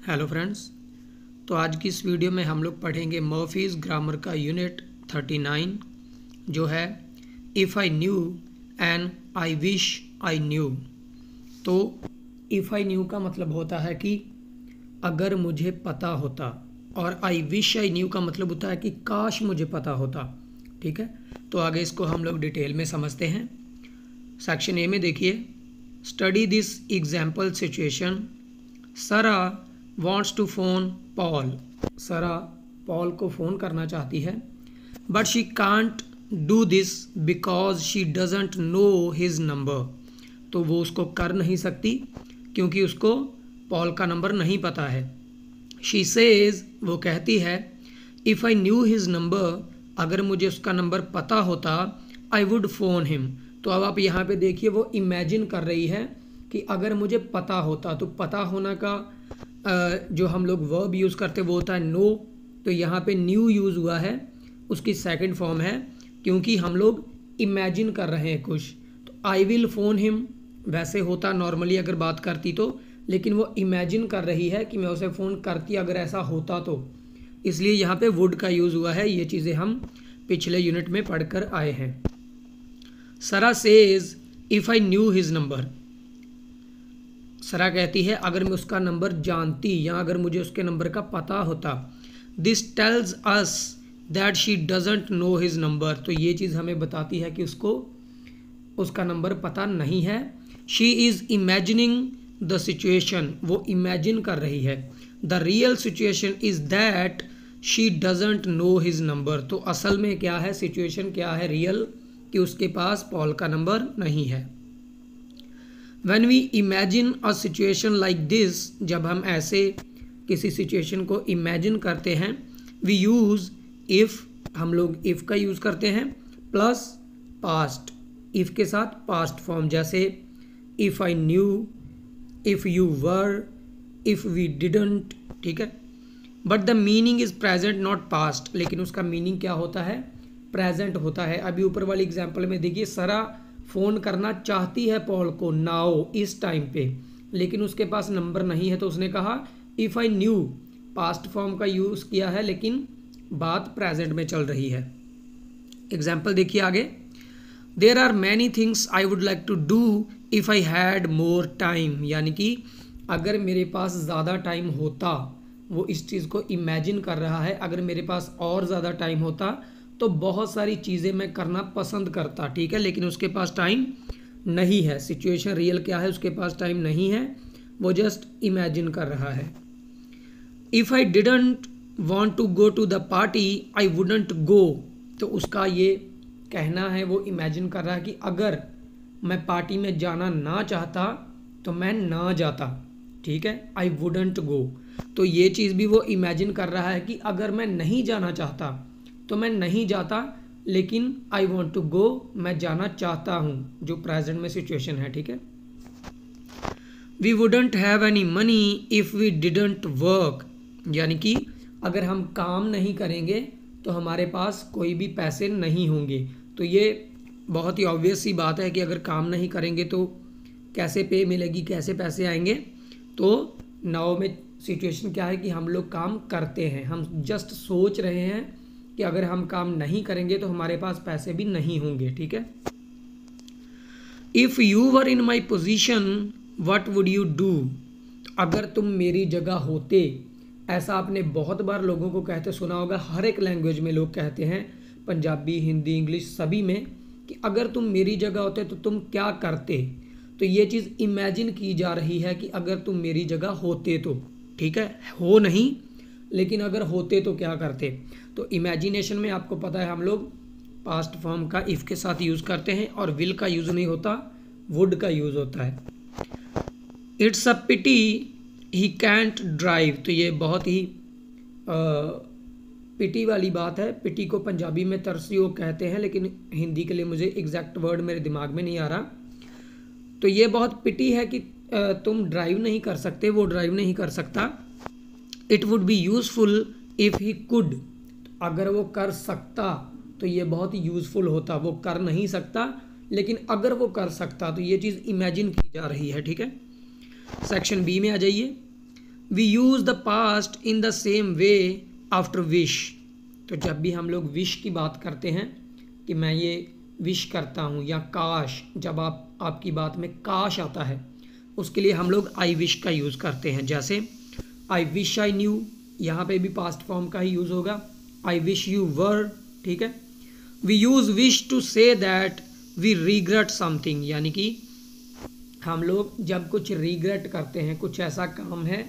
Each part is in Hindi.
Hello friends. तो आज की इस वीडियो में हम लोग पढ़ेंगे मर्फीज़ ग्रामर का यूनिट 39 जो है if I knew and I wish I new. तो इफ़ आई न्यू का मतलब होता है कि अगर मुझे पता होता, और आई विश आई न्यू का मतलब होता है कि काश मुझे पता होता। ठीक है, तो आगे इसको हम लोग डिटेल में समझते हैं। सेक्शन ए में देखिए, स्टडी दिस एग्जाम्पल सिचुएशन। सरा वॉन्ट्स टू फ़ोन पॉल। सरा पॉल को फ़ोन करना चाहती है, but she can't do this because she doesn't know his number. तो वो उसको कर नहीं सकती क्योंकि उसको पॉल का नंबर नहीं पता है। शी सेज, वो कहती है, if I knew his number, अगर मुझे उसका नंबर पता होता, आई वुड फ़ोन हिम। तो अब आप यहाँ पे देखिए, वो इमेजिन कर रही है कि अगर मुझे पता होता। तो पता होना का जो हम लोग वर्ब यूज़ करते वो होता है नो। तो यहाँ पे न्यू यूज़ हुआ है, उसकी सेकंड फॉर्म है, क्योंकि हम लोग इमेजिन कर रहे हैं कुछ। तो आई विल फ़ोन हिम वैसे होता नॉर्मली अगर बात करती तो, लेकिन वो इमेजिन कर रही है कि मैं उसे फ़ोन करती अगर ऐसा होता तो, इसलिए यहाँ पे वुड का यूज़ हुआ है। ये चीज़ें हम पिछले यूनिट में पढ़कर आए हैं। सरा says if I knew his number. सरा कहती है अगर मैं उसका नंबर जानती या अगर मुझे उसके नंबर का पता होता। This tells us that she doesn't know his number. तो ये चीज़ हमें बताती है कि उसको उसका नंबर पता नहीं है। She is imagining the situation, वो इमेजिन कर रही है। The real situation is that she doesn't know his number. तो असल में क्या है, सिचुएशन क्या है रियल, कि उसके पास पॉल का नंबर नहीं है। When we imagine a situation like this, जब हम ऐसे किसी सिचुएशन को इमेजिन करते हैं, we use if, हम लोग if का यूज़ करते हैं प्लस पास्ट, if के साथ पास्ट फॉर्म, जैसे if I knew, if you were, if we didn't। ठीक है, but the meaning is present not past. लेकिन उसका मीनिंग क्या होता है, प्रेजेंट होता है। अभी ऊपर वाली एग्जाम्पल में देखिए, सरा फ़ोन करना चाहती है पॉल को नाउ, इस टाइम पे, लेकिन उसके पास नंबर नहीं है। तो उसने कहा if I knew, past form का यूज़ किया है लेकिन बात प्रेजेंट में चल रही है। एग्जाम्पल देखिए आगे, there are many things I would like to do if I had more time. यानी कि अगर मेरे पास ज़्यादा टाइम होता, वो इस चीज़ को इमेजिन कर रहा है, अगर मेरे पास और ज़्यादा टाइम होता तो बहुत सारी चीज़ें मैं करना पसंद करता। ठीक है, लेकिन उसके पास टाइम नहीं है। सिचुएशन रियल क्या है, उसके पास टाइम नहीं है, वो जस्ट इमेजिन कर रहा है। If I didn't want to go to the party I wouldn't go. तो उसका ये कहना है, वो इमेजिन कर रहा है कि अगर मैं पार्टी में जाना ना चाहता तो मैं ना जाता। ठीक है, आई वुडंट गो। तो ये चीज़ भी वो इमेजिन कर रहा है कि अगर मैं नहीं जाना चाहता तो मैं नहीं जाता, लेकिन आई वॉन्ट टू गो, मैं जाना चाहता हूँ, जो प्रेजेंट में सिचुएशन है। ठीक है, we wouldn't have any money if we didn't work. यानी कि अगर हम काम नहीं करेंगे तो हमारे पास कोई भी पैसे नहीं होंगे। तो ये बहुत ही ऑब्वियस सी बात है कि अगर काम नहीं करेंगे तो कैसे पे मिलेगी, कैसे पैसे आएंगे। तो नाउ में सिचुएशन क्या है कि हम लोग काम करते हैं, हम जस्ट सोच रहे हैं कि अगर हम काम नहीं करेंगे तो हमारे पास पैसे भी नहीं होंगे। ठीक है, if you were in my position what would you do. अगर तुम मेरी जगह होते, ऐसा आपने बहुत बार लोगों को कहते सुना होगा, हर एक लैंग्वेज में लोग कहते हैं, पंजाबी, हिंदी, इंग्लिश सभी में, कि अगर तुम मेरी जगह होते तो तुम क्या करते। तो ये चीज़ इमेजिन की जा रही है कि अगर तुम मेरी जगह होते तो। ठीक है, हो नहीं, लेकिन अगर होते तो क्या करते। तो इमेजिनेशन में आपको पता है हम लोग पास्ट फॉर्म का इफ़ के साथ यूज़ करते हैं, और विल का यूज़ नहीं होता, वुड का यूज़ होता है। It's a pity he can't drive. तो ये बहुत ही पिटी वाली बात है। पिटी को पंजाबी में तरसियो कहते हैं, लेकिन हिंदी के लिए मुझे एग्जैक्ट वर्ड मेरे दिमाग में नहीं आ रहा। तो ये बहुत पिटी है कि तुम ड्राइव नहीं कर सकते, वो ड्राइव नहीं कर सकता। It would B useful if he could. अगर वो कर सकता तो ये बहुत ही यूज़फुल होता। वो कर नहीं सकता, लेकिन अगर वो कर सकता तो ये चीज़ इमेजिन की जा रही है। ठीक है, सेक्शन बी में आ जाइए। We use the past in the same way after wish. तो जब भी हम लोग विश की बात करते हैं कि मैं ये विश करता हूँ, या काश, जब आपकी बात में काश आता है, उसके लिए हम लोग आई विश का यूज़ करते हैं। जैसे आई विश आई न्यू, यहाँ पे भी पास्ट फॉर्म का ही यूज़ होगा। आई विश यू वर, ठीक है। We use wish to say that we regret something, यानी कि हम लोग जब कुछ रिग्रेट करते हैं, कुछ ऐसा काम है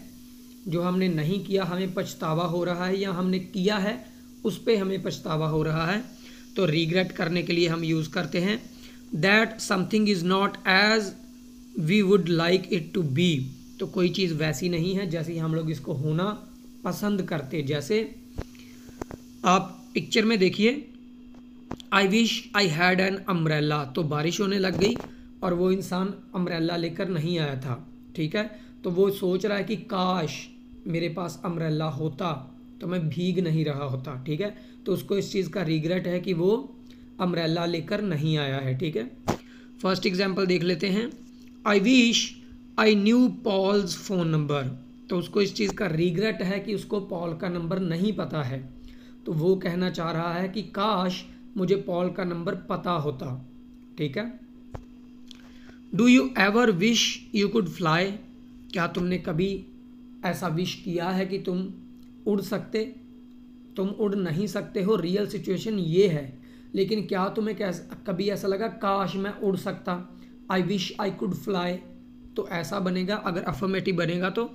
जो हमने नहीं किया, हमें पछतावा हो रहा है, या हमने किया है उस पर हमें पछतावा हो रहा है, तो रिग्रेट करने के लिए हम यूज़ करते हैं that something is not as we would like it to be. तो कोई चीज़ वैसी नहीं है जैसी हम लोग इसको होना पसंद करते। जैसे आप पिक्चर में देखिए, आई wish I had an umbrella, तो बारिश होने लग गई और वो इंसान अम्ब्रेला लेकर नहीं आया था, ठीक है। तो वो सोच रहा है कि काश मेरे पास अम्ब्रेला होता तो मैं भीग नहीं रहा होता, ठीक है। तो उसको इस चीज़ का रिग्रेट है कि वो अम्ब्रेला लेकर नहीं आया है, ठीक है। फर्स्ट एग्जांपल देख लेते हैं। I wish I knew Paul's phone number, तो उसको इस चीज़ का रिग्रेट है कि उसको पॉल का नंबर नहीं पता है, तो वो कहना चाह रहा है कि काश मुझे पॉल का नंबर पता होता, ठीक है। Do you ever wish you could fly, क्या तुमने कभी ऐसा विश किया है कि तुम उड़ सकते? तुम उड़ नहीं सकते हो, रियल सिचुएशन ये है, लेकिन क्या तुम्हें कभी ऐसा लगा काश मैं उड़ सकता? आई विश आई कुड फ्लाई, तो ऐसा बनेगा अगर अफर्मेटिव बनेगा तो।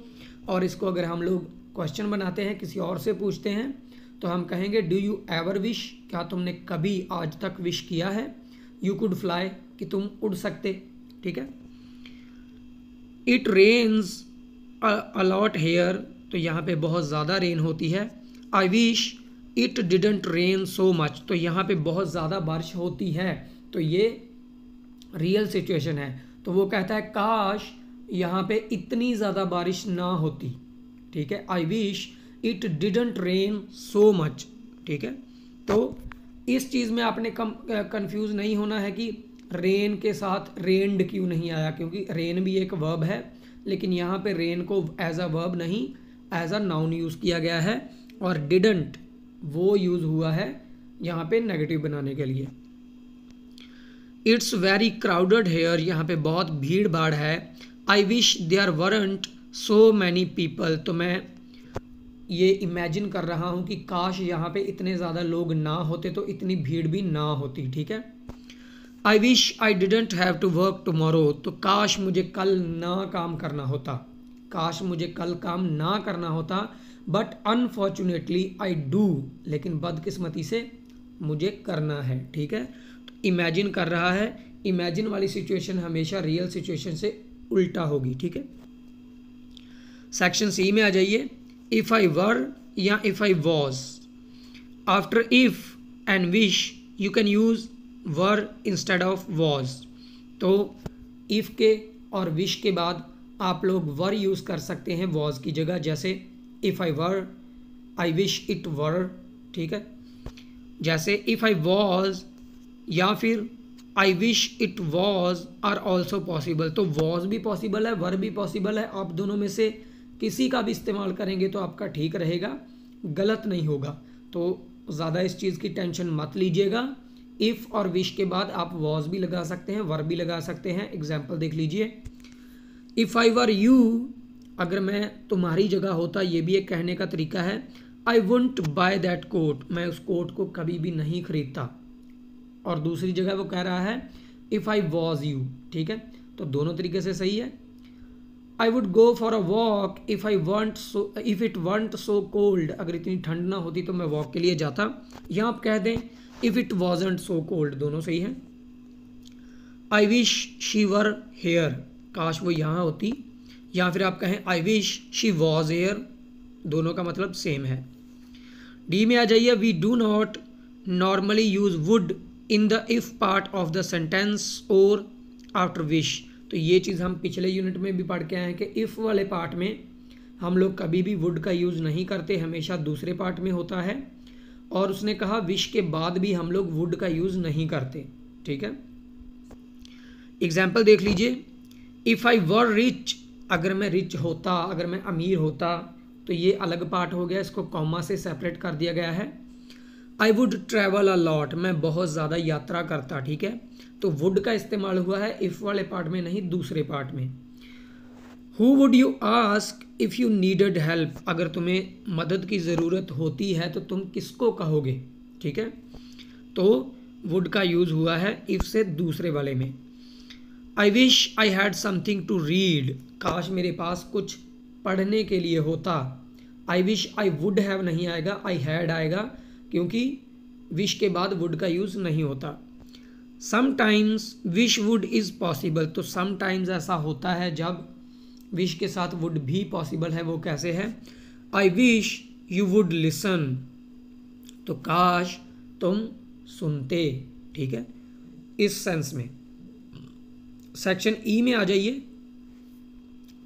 और इसको अगर हम लोग क्वेश्चन बनाते हैं, किसी और से पूछते हैं, तो हम कहेंगे डू यू एवर विश, क्या तुमने कभी आज तक विश किया है, यू कुड फ्लाई, कि तुम उड़ सकते, ठीक है। It rains a lot here, तो यहाँ पे बहुत ज़्यादा रेन होती है। I wish it didn't rain so much, तो यहाँ पे बहुत ज़्यादा बारिश होती है, तो ये रियल सिचुएशन है। तो वो कहता है काश यहाँ पे इतनी ज़्यादा बारिश ना होती, ठीक है। I wish it didn't rain so much, ठीक है। तो इस चीज़ में आपने कंफ्यूज नहीं होना है कि रेन के साथ रेन्ड क्यों नहीं आया, क्योंकि रेन भी एक वर्ब है, लेकिन यहाँ पे रेन को एज अ वर्ब नहीं, एज अ नाउन यूज़ किया गया है, और डिडंट वो यूज़ हुआ है यहाँ पे नेगेटिव बनाने के लिए। इट्स वेरी क्राउडेड हेयर, यहाँ पे बहुत भीड़ भाड़ है। I wish there weren't so many people, तो मैं ये इमेजिन कर रहा हूँ कि काश यहाँ पे इतने ज़्यादा लोग ना होते तो इतनी भीड़ भी ना होती, ठीक है। I wish I didn't have to work tomorrow, तो काश मुझे कल ना काम करना होता, काश मुझे कल काम ना करना होता, बट अनफॉर्चुनेटली आई डू, लेकिन बदकिस्मती से मुझे करना है, ठीक है। तो इमेजिन कर रहा है, इमेजिन वाली सिचुएशन हमेशा रियल सिचुएशन से उल्टा होगी, ठीक है। सेक्शन सी में आ जाइए। इफ़ आई वर या if I was, after if and wish you can use were instead of was. तो इफ़ के और विश के बाद आप लोग वर यूज़ कर सकते हैं वॉज की जगह, जैसे if I were, I wish it were, ठीक है। जैसे इफ़ आई वॉज या फिर I wish it was or also possible, तो वॉज भी पॉसिबल है, वर भी पॉसिबल है। आप दोनों में से किसी का भी इस्तेमाल करेंगे तो आपका ठीक रहेगा, गलत नहीं होगा। तो ज़्यादा इस चीज़ की टेंशन मत लीजिएगा। इफ़ और विश के बाद आप वॉज भी लगा सकते हैं, वर भी लगा सकते हैं। एग्जाम्पल देख लीजिए। इफ़ आई वर यू, अगर मैं तुम्हारी जगह होता, ये भी एक कहने का तरीका है। I wouldn't buy that coat, मैं उस कोट को कभी भी नहीं खरीदता। और दूसरी जगह वो कह रहा है इफ़ आई वॉज यू, ठीक है। तो दोनों तरीके से सही है। I would go for a walk if it want so cold, अगर इतनी ठंड ना होती तो मैं वॉक के लिए जाता। यहाँ आप कह दें if it wasn't so cold, दोनों सही है। I wish she were here, काश वो यहाँ होती। या फिर आप कहें I wish she was here, दोनों का मतलब सेम है। डी में आ जाइए। We do not normally use would in the if part of the sentence or after wish. तो ये चीज़ हम पिछले यूनिट में भी पढ़ के आए हैं कि इफ़ वाले पार्ट में हम लोग कभी भी वुड का यूज़ नहीं करते, हमेशा दूसरे पार्ट में होता है। और उसने कहा विश के बाद भी हम लोग वुड का यूज़ नहीं करते, ठीक है। एग्जाम्पल देख लीजिए। इफ़ आई वर रिच अगर मैं रिच होता, अगर मैं अमीर होता, तो ये अलग पार्ट हो गया, इसको कॉमा से सेपरेट कर दिया गया है। I would travel a lot, मैं बहुत ज़्यादा यात्रा करता, ठीक है। तो वुड का इस्तेमाल हुआ है इफ़ वाले पार्ट में, नहीं दूसरे पार्ट में। Who would you ask if you needed help, अगर तुम्हें मदद की ज़रूरत होती है तो तुम किसको कहोगे, ठीक है। तो वुड का यूज़ हुआ है इफ़ से दूसरे वाले में। I wish I had something to read, काश मेरे पास कुछ पढ़ने के लिए होता। I wish I would have नहीं आएगा, आई हैड आएगा, क्योंकि विश के बाद वुड का यूज़ नहीं होता। Sometimes wish would is possible, तो समटाइम्स ऐसा होता है जब विश के साथ वुड भी पॉसिबल है। वो कैसे है? I wish you would listen, तो काश तुम सुनते, ठीक है, इस सेंस में। सेक्शन ई में आ जाइए।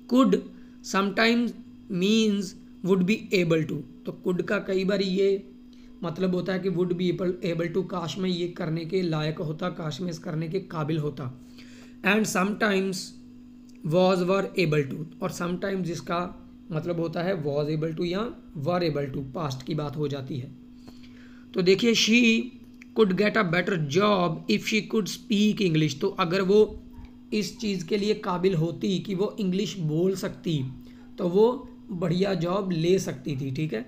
Could sometimes means would be able to, तो कुड का कई बार ये मतलब होता है कि वुड बी एबल टू, काश में ये करने के लायक होता, काश में इस करने के काबिल होता। And sometimes was were able to, और समटाइम्स जिसका मतलब होता है वॉज एबल टू या वर एबल टू, पास्ट की बात हो जाती है। तो देखिए, she could get a better job if she could speak English, तो अगर वो इस चीज़ के लिए काबिल होती कि वो इंग्लिश बोल सकती तो वो बढ़िया जॉब ले सकती थी, ठीक है।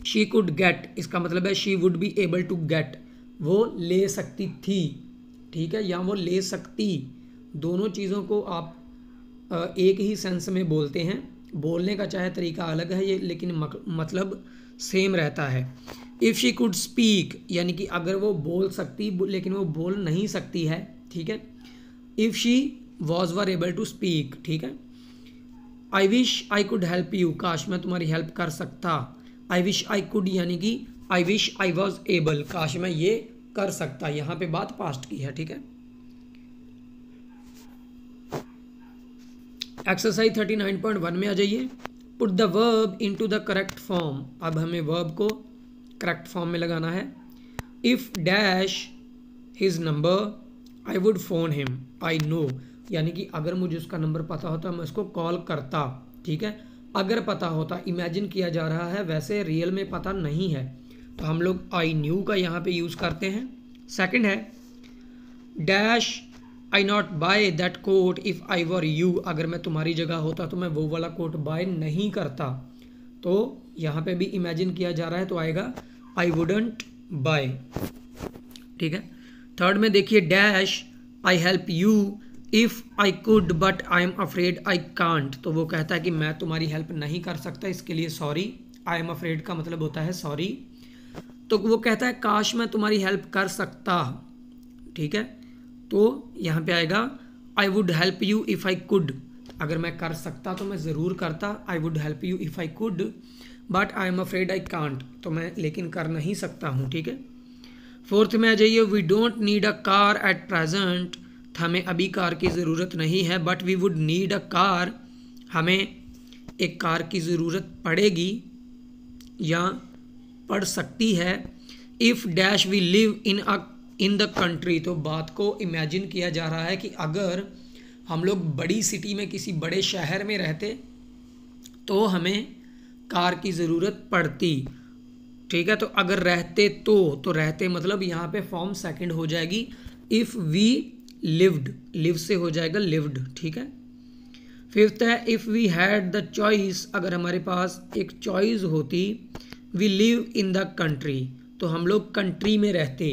शी कुड गेट, इसका मतलब है she would be able to get, वो ले सकती थी, ठीक है, या वो ले सकती, दोनों चीज़ों को आप एक ही सेंस में बोलते हैं। बोलने का चाहे तरीका अलग है ये, लेकिन मतलब सेम रहता है। इफ़ शी कुड स्पीक, यानी कि अगर वो बोल सकती लेकिन वो बोल नहीं सकती है, ठीक है। If she was were able to speak, ठीक है। I wish I could help you, काश मैं तुम्हारी हेल्प कर सकता। आई विश आई कुड, यानी कि आई विश आई वॉज एबल, काश मैं ये कर सकता, यहाँ पे बात पास्ट की है, ठीक है। एक्सरसाइज 39.1 में आ जाइए। Put the verb into the correct form, अब हमें वर्ब को करेक्ट फॉर्म में लगाना है। If dash his number I would phone him, I know, यानी कि अगर मुझे उसका नंबर पता होता मैं उसको कॉल करता, ठीक है। अगर पता होता, इमेजिन किया जा रहा है, वैसे रियल में पता नहीं है, तो हम लोग आई न्यू का यहाँ पे यूज़ करते हैं। सेकंड है dash I not buy that coat if I were you, अगर मैं तुम्हारी जगह होता तो मैं वो वाला कोट बाय नहीं करता, तो यहाँ पे भी इमेजिन किया जा रहा है, तो आएगा आई वुडंट बाय, ठीक है। थर्ड में देखिए dash I help you if I could but I am afraid I can't, तो वो कहता है कि मैं तुम्हारी हेल्प नहीं कर सकता, इसके लिए सॉरी। आई एम अफ्रेड का मतलब होता है सॉरी, तो वो कहता है काश मैं तुम्हारी हेल्प कर सकता, ठीक है। तो यहाँ पे आएगा I would help you if I could, अगर मैं कर सकता तो मैं ज़रूर करता, I would help you if I could but I am afraid I can't, तो मैं लेकिन कर नहीं सकता हूँ, ठीक है। फोर्थ में आ जाइए। We don't need a car at present, हमें अभी कार की ज़रूरत नहीं है, but we would need a car, हमें एक कार की ज़रूरत पड़ेगी या पड़ सकती है। If dash we live in the country, तो बात को इमेजिन किया जा रहा है कि अगर हम लोग बड़ी सिटी में, किसी बड़े शहर में रहते तो हमें कार की ज़रूरत पड़ती, ठीक है। तो अगर रहते तो रहते मतलब यहाँ पे फॉर्म सेकंड हो जाएगी। इफ़ वी लिव्ड, लिव से हो जाएगा लिव्ड, ठीक है। फिफ्थ है if we had the choice, अगर हमारे पास एक चॉइस होती। We live in the country, तो हम लोग कंट्री में रहते,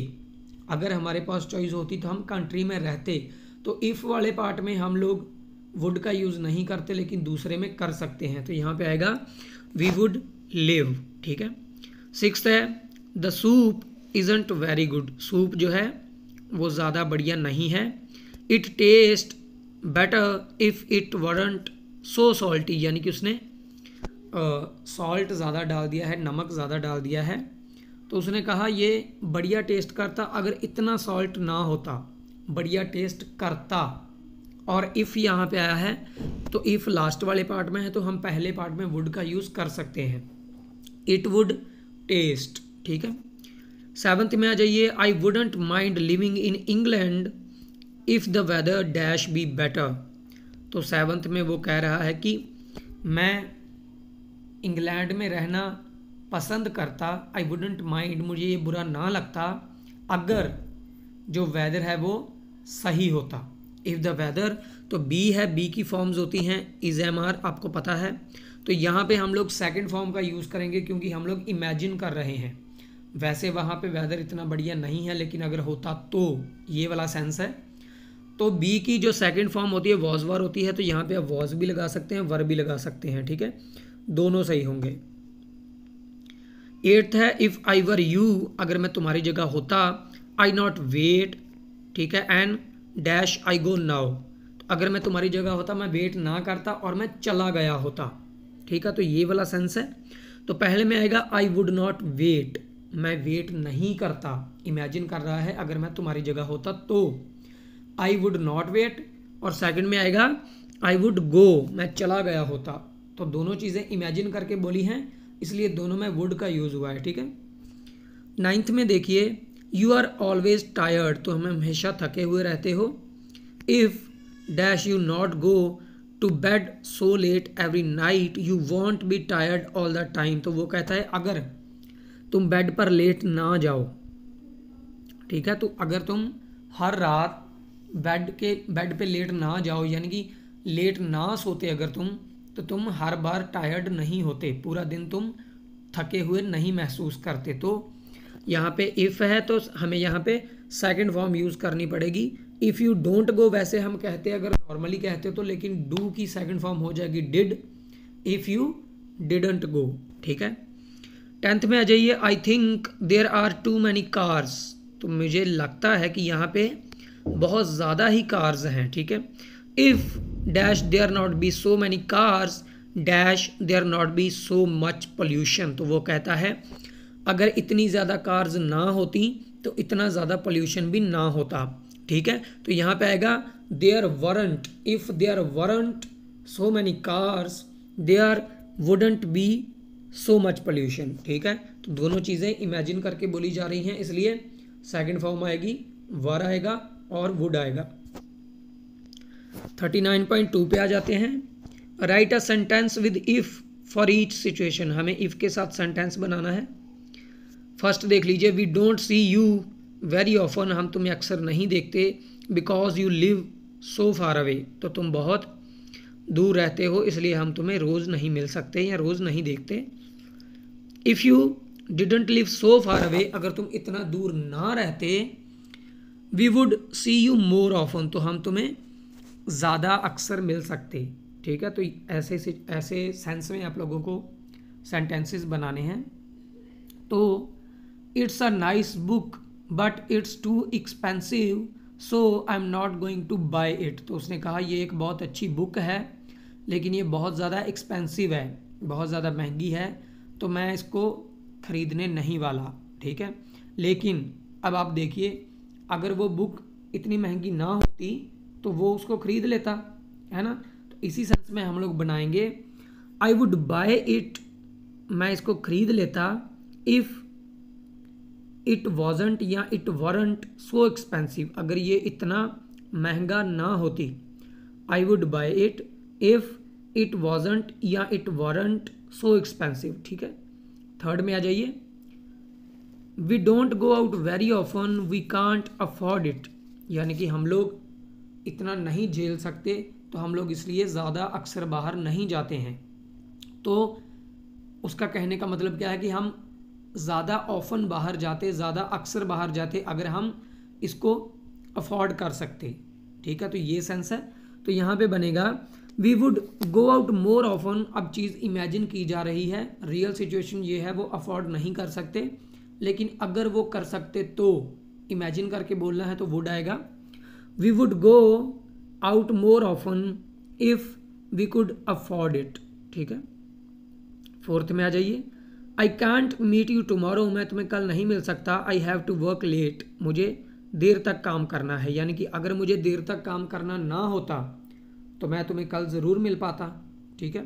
अगर हमारे पास चॉइस होती तो हम कंट्री में रहते। तो इफ़ वाले पार्ट में हम लोग वुड का यूज़ नहीं करते, लेकिन दूसरे में कर सकते हैं, तो यहाँ पे आएगा वी वुड लिव, ठीक है। सिक्स्थ है the soup isn't very good, soup जो है वो ज़्यादा बढ़िया नहीं है। It taste better if it weren't so salty, यानी कि उसने सॉल्ट ज़्यादा डाल दिया है, नमक ज़्यादा डाल दिया है, तो उसने कहा ये बढ़िया टेस्ट करता अगर इतना सॉल्ट ना होता, बढ़िया टेस्ट करता। और इफ़ यहाँ पे आया है, तो इफ़ लास्ट वाले पार्ट में है तो हम पहले पार्ट में वुड का यूज़ कर सकते हैं। इट वुड टेस्ट, ठीक है। सेवंथ में आ जाइए। I wouldn't mind living in England if the weather dash be better, तो 7th में वो कह रहा है कि मैं इंग्लैंड में रहना पसंद करता, आई वुडेंट माइंड, मुझे ये बुरा ना लगता अगर जो वेदर है वो सही होता। इफ़ द वेदर, तो बी है, बी की फॉर्म्स होती हैं इज एम आर, आपको पता है। तो यहाँ पे हम लोग सेकंड फॉर्म का यूज़ करेंगे क्योंकि हम लोग इमेजिन कर रहे हैं। वैसे वहाँ पे वेदर इतना बढ़िया नहीं है, लेकिन अगर होता तो ये वाला सेंस है। तो बी की जो सेकंड फॉर्म होती है वॉज वर होती है, तो यहाँ पे आप वॉज भी लगा सकते हैं, वर भी लगा सकते हैं, ठीक है, दोनों सही होंगे। 8th है इफ़ आई वर यू, अगर मैं तुम्हारी जगह होता, आई नॉट वेट, ठीक है, and dash I go now, तो अगर मैं तुम्हारी जगह होता मैं वेट ना करता और मैं चला गया होता, ठीक है, तो ये वाला सेंस है। तो पहले में आएगा आई वुड नॉट वेट, मैं वेट नहीं करता, इमेजिन कर रहा है अगर मैं तुम्हारी जगह होता तो आई वुड नॉट वेट, और सेकंड में आएगा आई वुड गो, मैं चला गया होता। तो दोनों चीज़ें इमेजिन करके बोली हैं, इसलिए दोनों में वुड का यूज़ हुआ है, ठीक है। 9th में देखिए यू आर ऑलवेज टायर्ड, तो हम हमेशा थके हुए रहते हो। If dash you not go to bed so late every night you won't be tired all the time, तो वो कहता है अगर तुम बेड पर लेट ना जाओ, ठीक है, तो अगर तुम हर रात बेड पे लेट ना जाओ, यानी कि लेट ना सोते अगर तुम, तो तुम हर बार टायर्ड नहीं होते, पूरा दिन तुम थके हुए नहीं महसूस करते। तो यहाँ पे इफ़ है तो हमें यहाँ पे सेकंड फॉर्म यूज़ करनी पड़ेगी। इफ़ यू डोंट गो वैसे हम कहते हैं अगर नॉर्मली कहते हो तो, लेकिन डू की सेकंड फॉर्म हो जाएगी did, if you didn't go, ठीक है। 10th में आ जाइए I think there are too many cars, तो मुझे लगता है कि यहाँ पे बहुत ज़्यादा ही कार्स हैं, ठीक है। If dash there not be so many cars dash there not be so much pollution, तो वो कहता है अगर इतनी ज़्यादा कार्स ना होती तो इतना ज़्यादा पोल्यूशन भी ना होता, ठीक है। तो यहाँ पे आएगा there weren't, if there weren't so many cars there wouldn't be so much pollution, ठीक है। तो दोनों चीज़ें इमेजिन करके बोली जा रही हैं, इसलिए सेकंड फॉर्म आएगी वर आएगा और वुड आएगा। 39.2 पे आ जाते हैं। Write a sentence with if for each situation, हमें इफ़ के साथ सेंटेंस बनाना है। फर्स्ट देख लीजिए we don't see you very often, हम तुम्हें अक्सर नहीं देखते, because you live so far away, तो तुम बहुत दूर रहते हो इसलिए हम तुम्हें रोज़ नहीं मिल सकते या रोज़ नहीं देखते। If you didn't live so far away, अगर तुम इतना दूर ना रहते, we would see you more often, तो हम तुम्हें ज़्यादा अक्सर मिल सकते, ठीक है। तो ऐसे सेंस में आप लोगों को सेंटेंसेस बनाने हैं। तो it's a nice book but it's too expensive so I am not going to buy it, तो उसने कहा ये एक बहुत अच्छी बुक है लेकिन ये बहुत ज़्यादा एक्सपेंसिव है, बहुत ज़्यादा महंगी है, तो मैं इसको ख़रीदने नहीं वाला, ठीक है। लेकिन अब आप देखिए अगर वो बुक इतनी महंगी ना होती तो वो उसको ख़रीद लेता, है ना। तो इसी सेंस में हम लोग बनाएंगे आई वुड बाय इट, मैं इसको ख़रीद लेता, इफ़ इट वॉजंट या इट वॉरंट सो एक्सपेंसिव, अगर ये इतना महंगा ना होती। I would buy it if it wasn't या इट वॉरंट सो एक्सपेंसिव, ठीक है। थर्ड में आ जाइए we don't go out very often we can't afford it, यानी कि हम लोग इतना नहीं झेल सकते तो हम लोग इसलिए ज़्यादा अक्सर बाहर नहीं जाते हैं। तो उसका कहने का मतलब क्या है कि हम ज़्यादा ऑफन बाहर जाते, ज़्यादा अक्सर बाहर जाते अगर हम इसको अफोर्ड कर सकते, ठीक है। तो ये सेंस है। तो यहाँ पे बनेगा we would go out more often, अब चीज़ इमेजिन की जा रही है, रियल सिचुएशन ये है वो अफोर्ड नहीं कर सकते, लेकिन अगर वो कर सकते तो इमेजिन करके बोलना है तो वुड आएगा। We would go out more often if we could afford it, ठीक है। फोर्थ में आ जाइए I can't meet you tomorrow, मैं तुम्हें कल नहीं मिल सकता, I have to work late, मुझे देर तक काम करना है, यानी कि अगर मुझे देर तक काम करना ना होता तो मैं तुम्हें कल ज़रूर मिल पाता, ठीक है।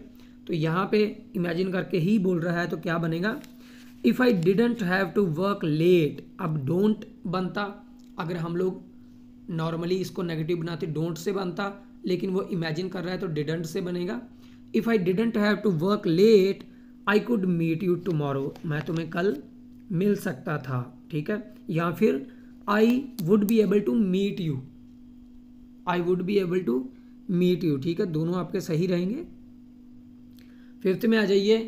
तो यहाँ पे इमेजिन करके ही बोल रहा है, तो क्या बनेगा if I didn't have to work late, अब डोंट बनता, अगर हम लोग नॉर्मली इसको नेगेटिव बनाते डोंट से बनता, लेकिन वो इमेजिन कर रहा है तो डिडंट से बनेगा। If I didn't have to work late I could meet you tomorrow, मैं तुम्हें कल मिल सकता था, ठीक है। या फिर I would be able to meet you, I would be able to meet you, ठीक है। दोनों आपके सही रहेंगे। फिफ्थ में आ जाइए,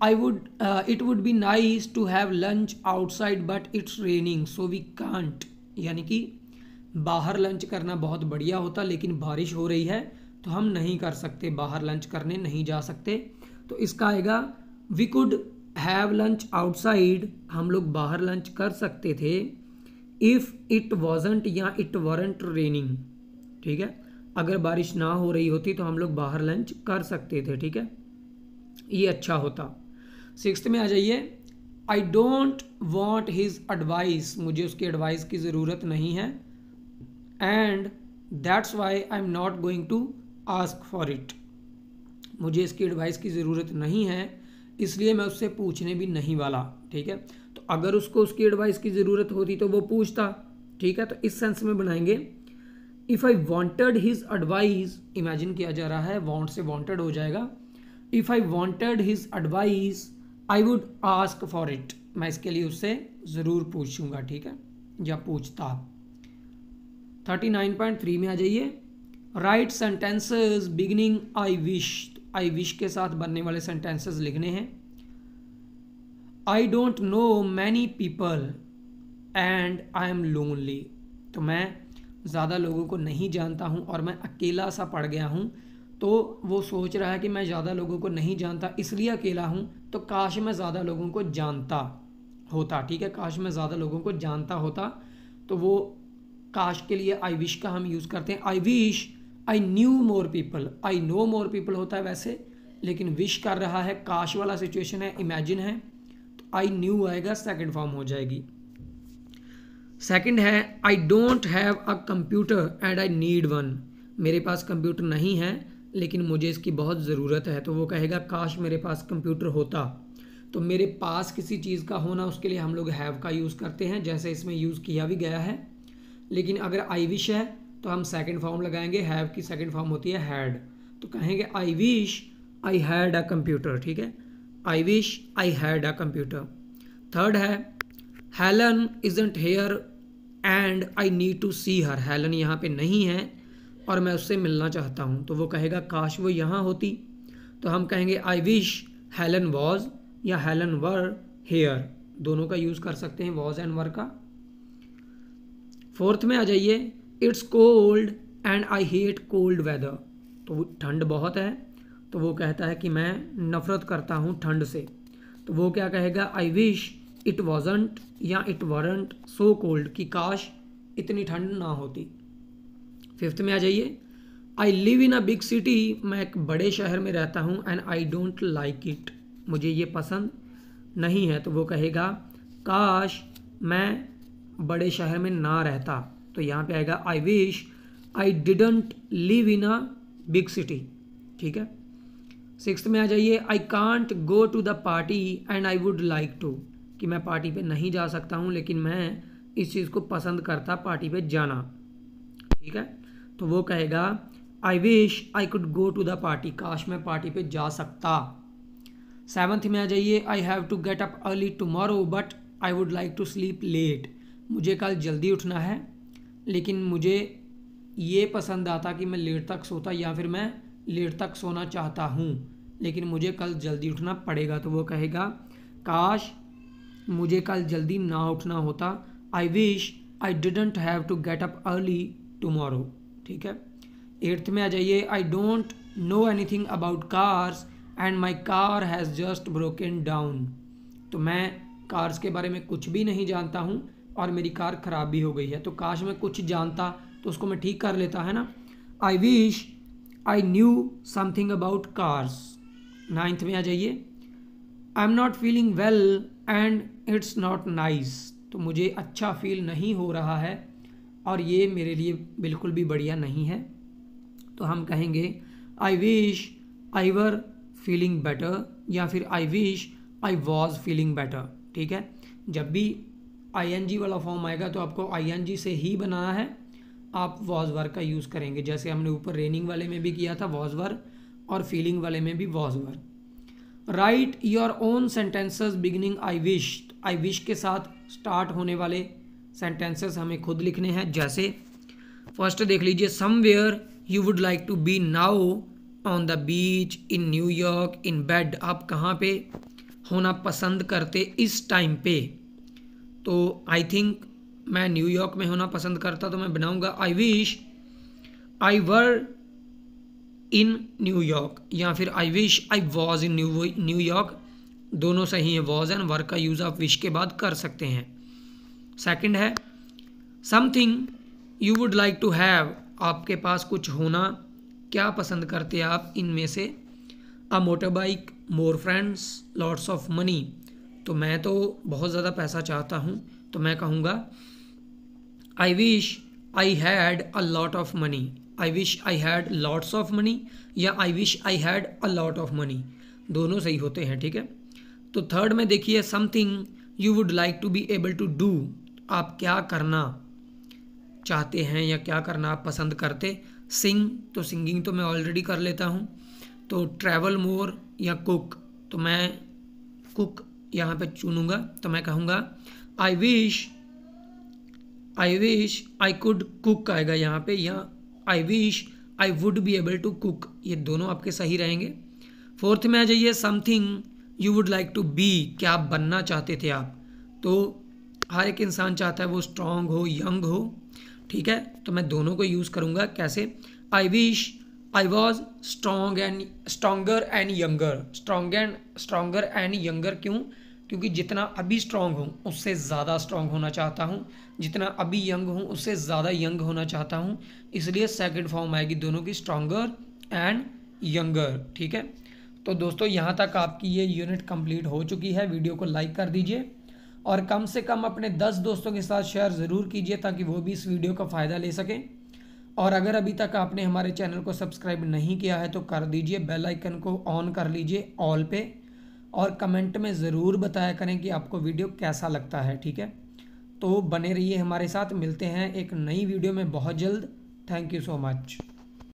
it would be nice to have lunch outside but it's raining so we can't, यानी कि बाहर लंच करना बहुत बढ़िया होता लेकिन बारिश हो रही है तो हम नहीं कर सकते, बाहर लंच करने नहीं जा सकते। तो इसका आएगा we could have lunch outside, हम लोग बाहर लंच कर सकते थे, इफ़ इट वॉजंट या इट वॉरंट रेनिंग, ठीक है। अगर बारिश ना हो रही होती तो हम लोग बाहर लंच कर सकते थे, ठीक है, ये अच्छा होता। सिक्स्थ में आ जाइए, I don't want his advice, मुझे उसकी एडवाइस की ज़रूरत नहीं है, and that's why I am not going to ask for it, मुझे इसकी एडवाइस की ज़रूरत नहीं है इसलिए मैं उससे पूछने भी नहीं वाला, ठीक है। तो अगर उसको उसकी एडवाइस की ज़रूरत होती तो वो पूछता, ठीक है। तो इस सेंस में बनाएंगे, if I wanted his advice, imagine किया जा रहा है, वॉन्ट से वॉन्टेड हो जाएगा। If I wanted his advice I would ask for it, मैं इसके लिए उससे ज़रूर पूछूंगा, ठीक है, या पूछता। 39.3 में आ जाइए, right sentences beginning I wish, I wish के साथ बनने वाले सेंटेंसेस लिखने हैं। आई don't know many people and I am lonely, तो मैं ज़्यादा लोगों को नहीं जानता हूँ और मैं अकेला सा पड़ गया हूँ। तो वो सोच रहा है कि मैं ज़्यादा लोगों को नहीं जानता इसलिए अकेला हूँ, तो काश मैं ज़्यादा लोगों को जानता होता, ठीक है, काश मैं ज़्यादा लोगों को जानता होता। तो वो काश के लिए आई विश का हम यूज़ करते हैं। I wish I new more people, I know more people होता है वैसे, लेकिन विश कर रहा है, काश वाला सिचुएशन है, इमेजिन है, तो आई न्यू आएगा, सेकंड फॉर्म हो जाएगी। सेकंड है, I don't have a computer and I need one, मेरे पास कंप्यूटर नहीं है लेकिन मुझे इसकी बहुत ज़रूरत है। तो वो कहेगा काश मेरे पास कंप्यूटर होता। तो मेरे पास किसी चीज़ का होना, उसके लिए हम लोग हैव का यूज़ करते हैं, जैसे इसमें यूज़ किया भी गया है। लेकिन अगर आई विश है तो हम सेकंड फॉर्म लगाएंगे, हैव की सेकंड फॉर्म होती है हैड, तो कहेंगे I wish I had a computer, ठीक है, I wish I had a computer. Third है, Helen isn't here and I need to see her, Helen यहाँ पे नहीं है और मैं उससे मिलना चाहता हूँ। तो वो कहेगा काश वो यहाँ होती, तो हम कहेंगे आई विश हेलन वॉज या हेलन वर हेयर, दोनों का यूज़ कर सकते हैं, वॉज एंड वर का। फोर्थ में आ जाइए, it's cold and I hate cold weather, तो ठंड बहुत है, तो वो कहता है कि मैं नफ़रत करता हूँ ठंड से। तो वो क्या कहेगा, आई विश इट वॉजंट या इट वॉरंट सो कोल्ड, कि काश इतनी ठंड ना होती। फिफ्थ में आ जाइए, I live in a big city, मैं एक बड़े शहर में रहता हूँ, and I don't like it, मुझे ये पसंद नहीं है। तो वो कहेगा काश मैं बड़े शहर में ना रहता, तो यहाँ पे आएगा I wish I didn't live in a big city, ठीक है। सिक्स्थ में आ जाइए, I can't go to the party and I would like to, कि मैं पार्टी पे नहीं जा सकता हूँ लेकिन मैं इस चीज़ को पसंद करता पार्टी पे जाना, ठीक है। तो वो कहेगा I wish I could go to the party, काश मैं पार्टी पे जा सकता। सेवन्थ में आ जाइए, I have to get up early tomorrow but I would like to sleep late, मुझे कल जल्दी उठना है लेकिन मुझे ये पसंद आता कि मैं लेट तक सोता, या फिर मैं लेट तक सोना चाहता हूँ लेकिन मुझे कल जल्दी उठना पड़ेगा। तो वो कहेगा काश मुझे कल जल्दी ना उठना होता, I wish I didn't have to get up early tomorrow, ठीक है। एट्थ में आ जाइए, I don't know anything about cars and my car has just broken down, तो मैं कार्स के बारे में कुछ भी नहीं जानता हूँ और मेरी कार ख़राब भी हो गई है। तो काश मैं कुछ जानता तो उसको मैं ठीक कर लेता, है ना। आई wish I new something about cars. Ninth में आ जाइए, आई am not feeling well and it's not nice, तो मुझे अच्छा फील नहीं हो रहा है और ये मेरे लिए बिल्कुल भी बढ़िया नहीं है। तो हम कहेंगे I wish I were feeling better या फिर I wish I was feeling better, ठीक है। जब भी आईएनजी वाला फॉर्म आएगा तो आपको आईएनजी से ही बनाना है, आप वॉज वर का यूज़ करेंगे, जैसे हमने ऊपर रेनिंग वाले में भी किया था वॉज वर और फीलिंग वाले में भी was were. Right your own sentences beginning I wish के साथ स्टार्ट होने वाले सेंटेंसेस हमें खुद लिखने हैं। जैसे फर्स्ट देख लीजिए, somewhere you would like to be now on the beach, in New York, in bed. आप कहाँ पे होना पसंद करते इस टाइम पे? तो आई थिंक मैं न्यूयॉर्क में होना पसंद करता, तो मैं बनाऊंगा आई wish I were in New York, या फिर I wish I was in New York. दोनों सही है, वॉज एंड वर का यूज़ आप विश के बाद कर सकते हैं। सेकंड है something you would like to have, आपके पास कुछ होना, क्या पसंद करते आप इनमें से? A motor bike, more friends, lots of money. तो मैं तो बहुत ज़्यादा पैसा चाहता हूँ, तो मैं कहूँगा I wish I had a lot of money. I wish I had lots of money या I wish I had a lot of money, दोनों सही होते हैं, ठीक है। तो थर्ड में देखिए, something you would like to be able to do, आप क्या करना चाहते हैं या क्या करना आप पसंद करते? सिंग, तो सिंगिंग तो मैं ऑलरेडी कर लेता हूँ। तो ट्रैवल मोर या कुक, तो मैं कुक यहाँ पे चुनूँगा, तो मैं कहूँगा I wish I could cook आएगा यहाँ पे, या I wish I would be able to cook, ये दोनों आपके सही रहेंगे। फोर्थ में आ जाइए, something you would like to be, क्या बनना चाहते थे आप? तो हर एक इंसान चाहता है वो स्ट्रांग हो, यंग हो, ठीक है। तो मैं दोनों को यूज़ करूँगा। कैसे? आई wish I was stronger and younger. क्यों? क्योंकि जितना अभी स्ट्रांग हूँ उससे ज़्यादा स्ट्रांग होना चाहता हूँ, जितना अभी यंग हूँ उससे ज़्यादा यंग होना चाहता हूँ, इसलिए सेकंड फॉर्म आएगी दोनों की, स्ट्रॉन्गर एंड यंगर, ठीक है। तो दोस्तों यहाँ तक आपकी ये यूनिट कंप्लीट हो चुकी है। वीडियो को लाइक कर दीजिए और कम से कम अपने 10 दोस्तों के साथ शेयर ज़रूर कीजिए ताकि वो भी इस वीडियो का फ़ायदा ले सकें। और अगर अभी तक आपने हमारे चैनल को सब्सक्राइब नहीं किया है तो कर दीजिए, बेल आइकन को ऑन कर लीजिए ऑल पे, और कमेंट में ज़रूर बताया करें कि आपको वीडियो कैसा लगता है, ठीक है। तो बने रहिए हमारे साथ, मिलते हैं एक नई वीडियो में बहुत जल्द। Thank you so much.